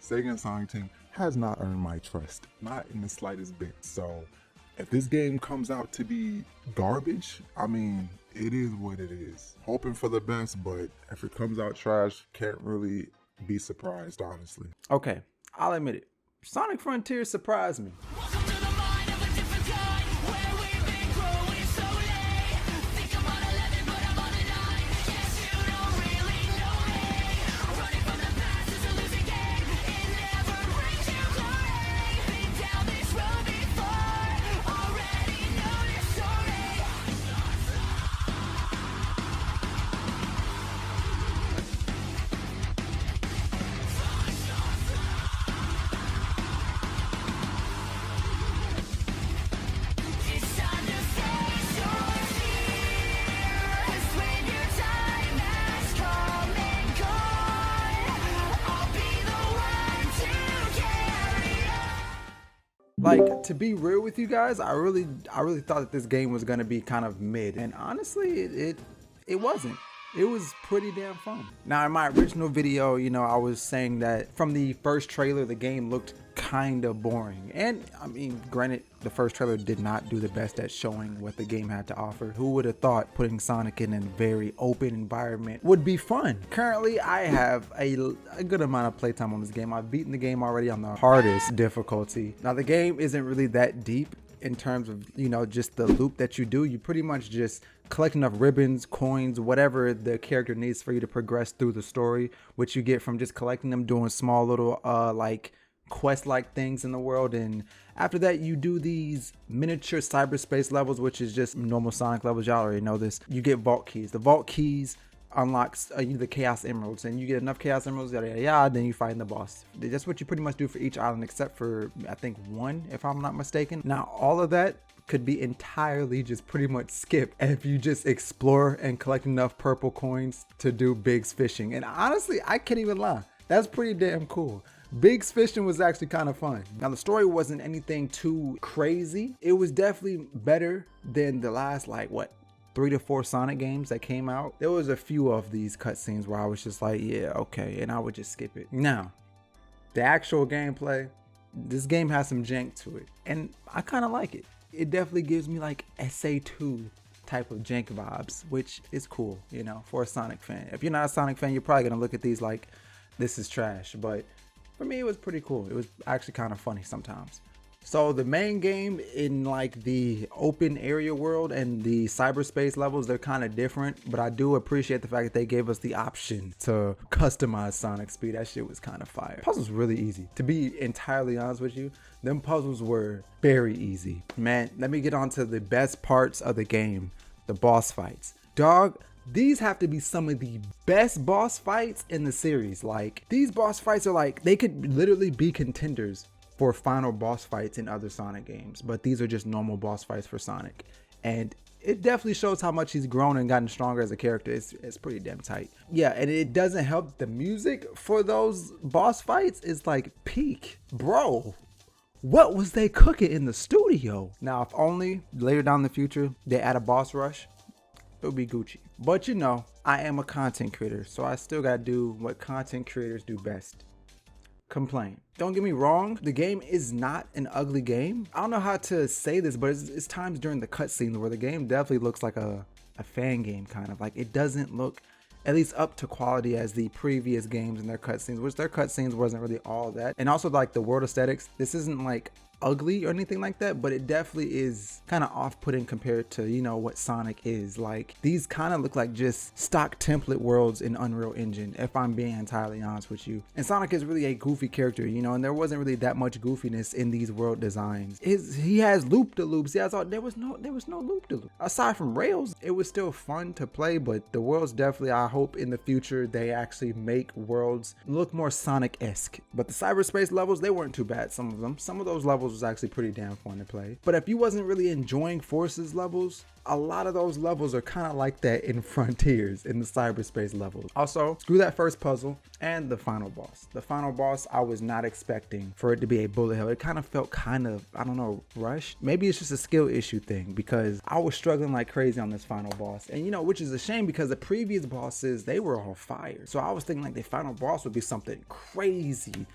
Sega and Sonic Team has not earned my trust, not in the slightest bit. So if this game comes out to be garbage, I mean, it is what it is. Hoping for the best, but if it comes out trash, can't really be surprised, honestly. Okay, I'll admit it. Sonic Frontiers surprised me. Like, to be real with you guys, I really thought that this game was gonna be kind of mid, and honestly, it wasn't. It was pretty damn fun. Now, in my original video, you know, I was saying that from the first trailer, the game looked kind of boring. And I mean, granted, the first trailer did not do the best at showing what the game had to offer. Who would have thought putting Sonic in a very open environment would be fun? Currently, I have a good amount of playtime on this game. I've beaten the game already on the hardest difficulty. Now, the game isn't really that deep in terms of, you know, just the loop that you do. You pretty much just collect enough ribbons, coins, whatever the character needs for you to progress through the story, which you get from just collecting them, doing small little like quest-like things in the world. And after that, you do these miniature cyberspace levels, which is just normal Sonic levels. Y'all already know this. You get vault keys. The vault keys unlocks the Chaos Emeralds, and you get enough Chaos Emeralds, yada yada yada, then you fight the boss. That's what you pretty much do for each island, except for I think one, if I'm not mistaken. Now, all of that could be entirely just pretty much skipped if you just explore and collect enough purple coins to do Biggs fishing. And honestly, I can't even lie, that's pretty damn cool. Biggs fishing was actually kind of fun. Now, the story wasn't anything too crazy. It was definitely better than the last, like, what, 3 to 4 Sonic games that came out. There was a few of these cutscenes where I was just like, yeah, okay, and I would just skip it. Now, the actual gameplay, this game has some jank to it, and I kind of like it. It definitely gives me like SA2 type of jank vibes, which is cool, you know, for a Sonic fan. If you're not a Sonic fan, you're probably gonna look at these like, this is trash, but for me, it was pretty cool. It was actually kind of funny sometimes. So the main game in like the open area world and the cyberspace levels, they're kind of different, but I do appreciate the fact that they gave us the option to customize Sonic speed. That shit was kind of fire. Puzzles really easy. To be entirely honest with you, them puzzles were very easy. Man, let me get on to the best parts of the game, the boss fights. Dog, these have to be some of the best boss fights in the series. Like, these boss fights are like, they could literally be contenders for final boss fights in other Sonic games, but these are just normal boss fights for Sonic. And it definitely shows how much he's grown and gotten stronger as a character. It's pretty damn tight. Yeah, and it doesn't help, the music for those boss fights is like peak. Bro, what was they cooking in the studio? Now, if only later down in the future they add a boss rush, it would be Gucci. But you know, I am a content creator, so I still gotta do what content creators do best: complain. Don't get me wrong, the game is not an ugly game. I don't know how to say this, but it's times during the cutscene where the game definitely looks like a fan game, kind of. Like, it doesn't look at least up to quality as the previous games in their cutscenes, which their cutscenes wasn't really all that. And also, like, the world aesthetics, this isn't like ugly or anything like that, but it definitely is kind of off-putting compared to, you know, what Sonic is. Like, these kind of look like just stock template worlds in Unreal Engine, if I'm being entirely honest with you. And Sonic is really a goofy character, you know, and there wasn't really that much goofiness in these world designs. He has loop-de-loops. He has all, there was no loop-de-loop. Aside from rails, it was still fun to play, but the worlds definitely, I hope in the future they actually make worlds look more Sonic-esque. But the cyberspace levels, they weren't too bad, some of them. Some of those levels was actually pretty damn fun to play. But if you wasn't really enjoying Forces levels, a lot of those levels are kind of like that in Frontiers, in the cyberspace levels. Also, screw that first puzzle and the final boss. The final boss, I was not expecting for it to be a bullet hell. It kind of felt kind of, I don't know, rushed. Maybe it's just a skill issue thing, because I was struggling like crazy on this final boss. And you know, which is a shame, because the previous bosses, they were all fire. So I was thinking like the final boss would be something crazy,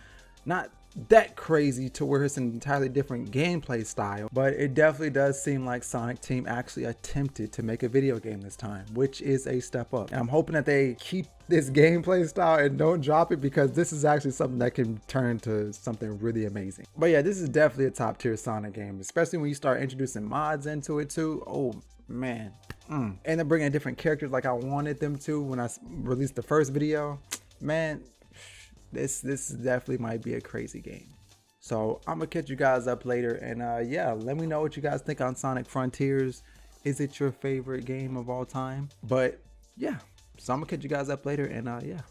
Not that crazy to where it's an entirely different gameplay style, but it definitely does seem like Sonic Team actually attempted to make a video game this time, which is a step up. And I'm hoping that they keep this gameplay style and don't drop it, because this is actually something that can turn to something really amazing. But yeah, this is definitely a top tier Sonic game, especially when you start introducing mods into it too. Oh man. And they're bringing different characters like I wanted them to when I released the first video. Man, this definitely might be a crazy game. So I'm gonna catch you guys up later, and yeah, let me know what you guys think on Sonic Frontiers. Is it your favorite game of all time? But yeah, so I'm gonna catch you guys up later, and yeah.